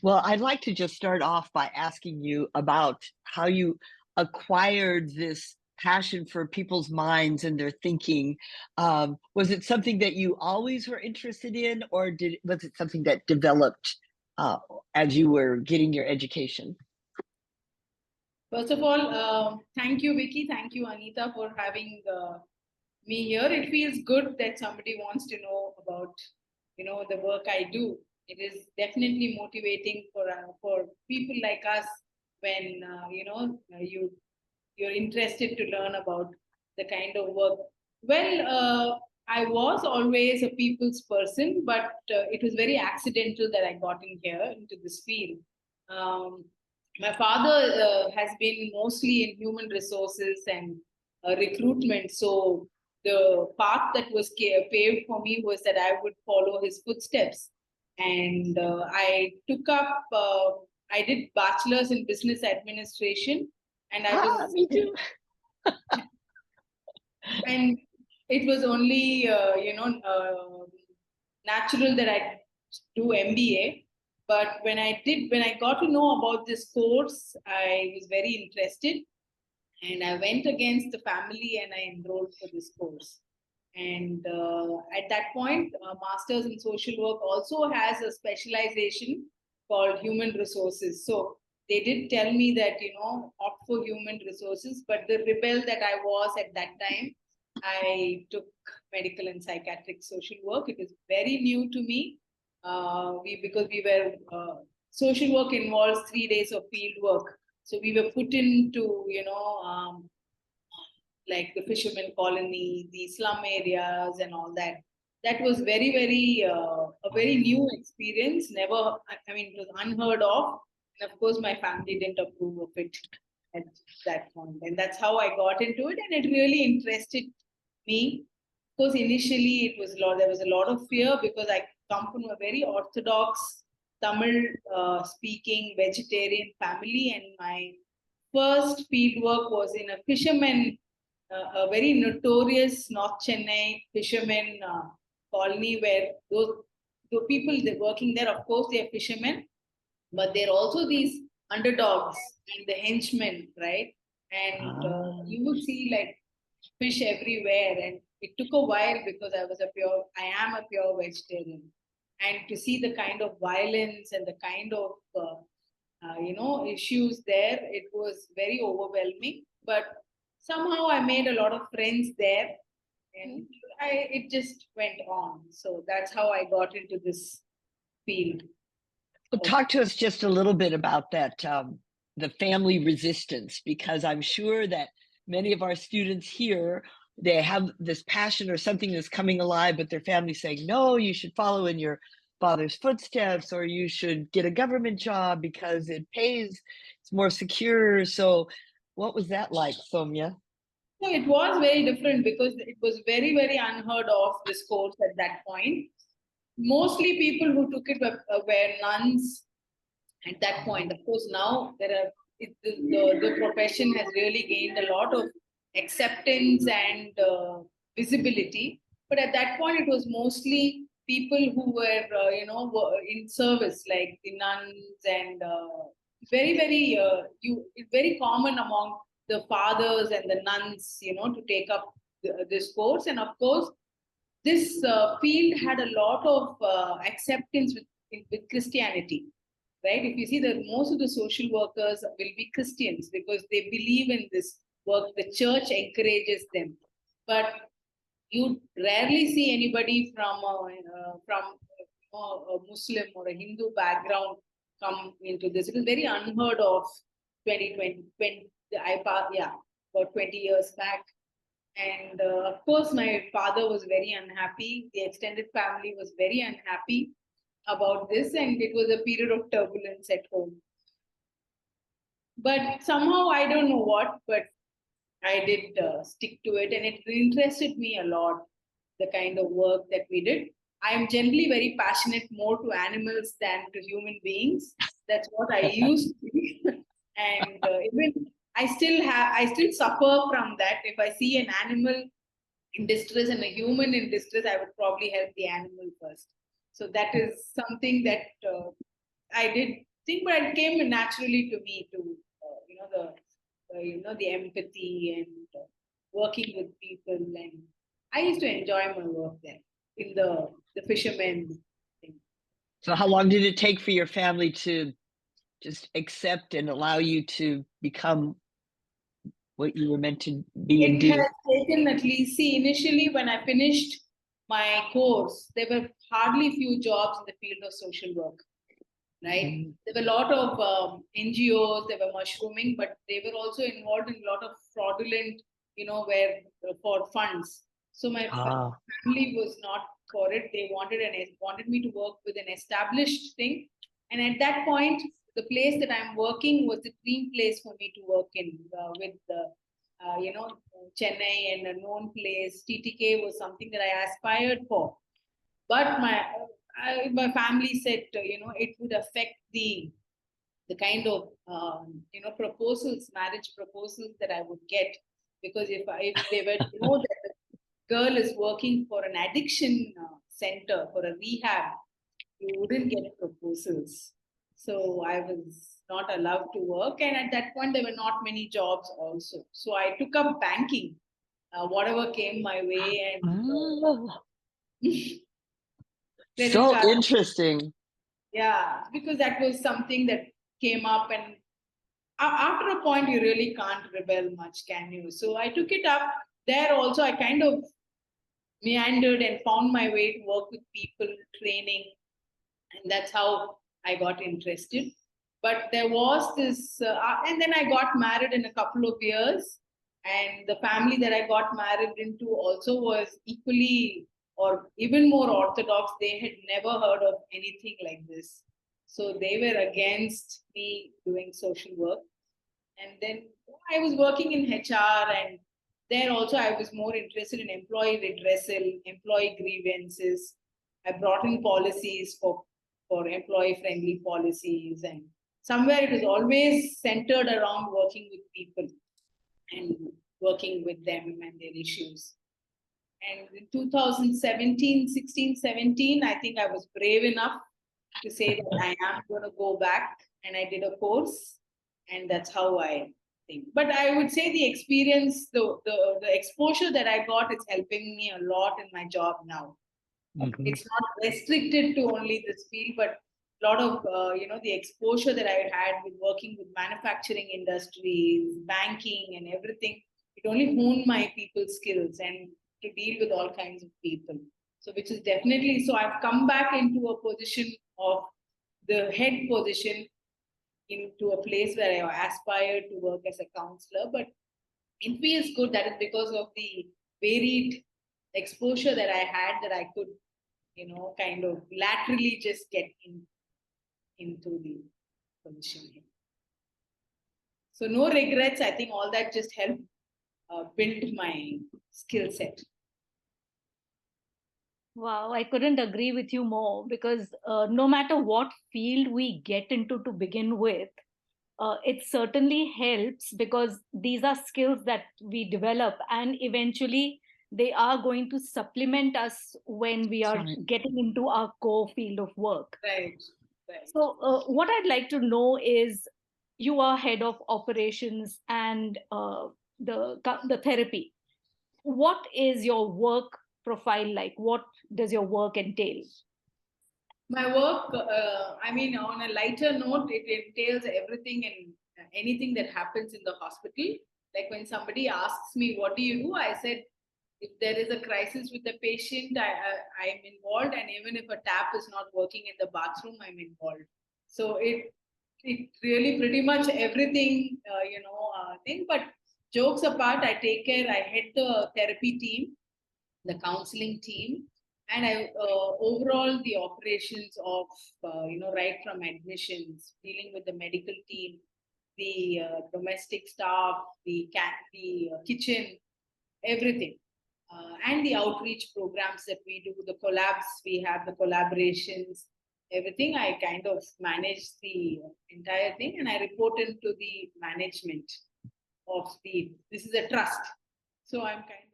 Well, I'd like to just start off by asking you about how you acquired this passion for people's minds and their thinking. Was it something that you always were interested in, or was it something that developed uh, as you were getting your education? First of all, thank you, Vicky. Thank you, Anita, for having me here. It feels good that somebody wants to know about, the work I do. It is definitely motivating for people like us when you're interested to learn about the kind of work. Well, I was always a people's person, but it was very accidental that I got in here into this field. Um, my father has been mostly in human resources and recruitment, so the path that was paved for me was that I would follow his footsteps. And I did bachelor's in business administration, and I Ah, was, me too. and it was only, natural that I do MBA. But when I got to know about this course, I was very interested, and I went against the family and I enrolled for this course. And at that point, Masters in Social Work also has a specialization called Human Resources. So they did tell me that, opt for Human Resources, but the rebel that I was at that time, I took medical and psychiatric social work. It is very new to me. Because we were, social work involves 3 days of field work. So we were put into, like the fisherman colony, the slum areas, and all that. That was a very new experience. Never, I mean, it was unheard of. And of course, my family didn't approve of it at that point. And that's how I got into it. And it really interested me. Because initially there was a lot of fear because I come from a very orthodox Tamil speaking vegetarian family, and my first field work was in a fisherman, a very notorious North Chennai fishermen colony where the people that working there, of course, they are fishermen, but they're also these underdogs and the henchmen, right? And Ah. you would see like fish everywhere, and it took a while because I am a pure vegetarian, and to see the kind of violence and the kind of issues there, it was very overwhelming. But somehow I made a lot of friends there, and it just went on. So that's how I got into this field. Well, talk to us just a little bit about that, the family resistance, because I'm sure that many of our students here, they have this passion or something that's coming alive, but their family's saying, no, you should follow in your father's footsteps, or you should get a government job because it pays, it's more secure. So what was that like, Soumya? So it was very different because it was very, very unheard of, this course at that point. Mostly people who took it were nuns at that point. Of course, now the profession has really gained a lot of acceptance and visibility. But at that point, it was mostly people who were, were in service, like the nuns, and very common among the fathers and the nuns, to take up this course. And of course, this field had a lot of acceptance with Christianity, right? If you see that most of the social workers will be Christians because they believe in this work, the church encourages them. But you rarely see anybody from a Muslim or a Hindu background come into this. It was very unheard of 2020, about 20 years back. And of course, my father was very unhappy. The extended family was very unhappy about this, and it was a period of turbulence at home. But somehow, I don't know what, but I did stick to it, and it interested me a lot, the kind of work that we did. I am generally very passionate more to animals than to human beings. That's what I used to be. And even I still suffer from that. If I see an animal in distress and a human in distress, I would probably help the animal first. So that is something that I did thing, but it came naturally to me to, the empathy and working with people. And I used to enjoy my work there in the fishermen thing. So how long did it take for your family to just accept and allow you to become what you were meant to be and It do? has taken at least, see, initially when I finished my course, there were hardly few jobs in the field of social work, right? Mhm. There were a lot of NGOs, they were mushrooming, but they were also involved in a lot of fraudulent, where for funds. So my Ah, family was not for it. They wanted me to work with an established thing, and at that point, the place that I'm working was the dream place for me to work in, with the Chennai and a known place. TTK was something that I aspired for, but my family said, it would affect the kind of proposals, marriage proposals that I would get, because if they were to know that the girl is working for an addiction center, for a rehab, you wouldn't get proposals. So I was not allowed to work, and at that point there were not many jobs also. So I took up banking, whatever came my way, and oh, credit so card. interesting. Yeah, because that was something that came up, and after a point, you really can't rebel much, can you? So I took it up. There also, I kind of meandered and found my way to work with people, training, and that's how I got interested. But there was this, and then I got married in a couple of years, and the family that I got married into also was equally or even more orthodox. They had never heard of anything like this, so they were against me doing social work. And then I was working in HR, and there also I was more interested in employee redressal, employee grievances. I brought in policies for employee friendly policies, and somewhere it was always centered around working with people and working with them and their issues. And in 2017, 16, 17, I think I was brave enough to say that I am going to go back, and I did a course, and that's how I think. But I would say the experience, the exposure that I got is helping me a lot in my job now. Mhm. It's not restricted to only this field, but a lot of the exposure that I had with working with manufacturing industries, banking, and everything. It only honed my people skills and to deal with all kinds of people. So, which is definitely so. I've come back into a position of the head position, into a place where I aspired to work as a counselor, but it feels good. That is because of the varied exposure that I had, that I could, kind of laterally just get into the position here. So no regrets. I think all that just helped build my skill set. Wow, I couldn't agree with you more because no matter what field we get into to begin with, it certainly helps because these are skills that we develop and eventually they are going to supplement us when we That's are right. getting into our core field of work. Right. Right. So, what I'd like to know is you are head of operations and the therapy. What is your work profile like? What does your work entail? My work, I mean, on a lighter note, it entails everything and anything that happens in the hospital. Like when somebody asks me, what do you do? I said, if there is a crisis with the patient, I'm involved. And even if a tap is not working in the bathroom, I'm involved. So it really pretty much everything, thing. But jokes apart, I take care, I head the therapy team, the counseling team, and I overall the operations of right from admissions, dealing with the medical team, the domestic staff, the kitchen, everything, and the outreach programs that we do, the collabs we have, the collaborations, everything. I kind of manage the entire thing, and I report into the management of the. This is a trust, so I'm kind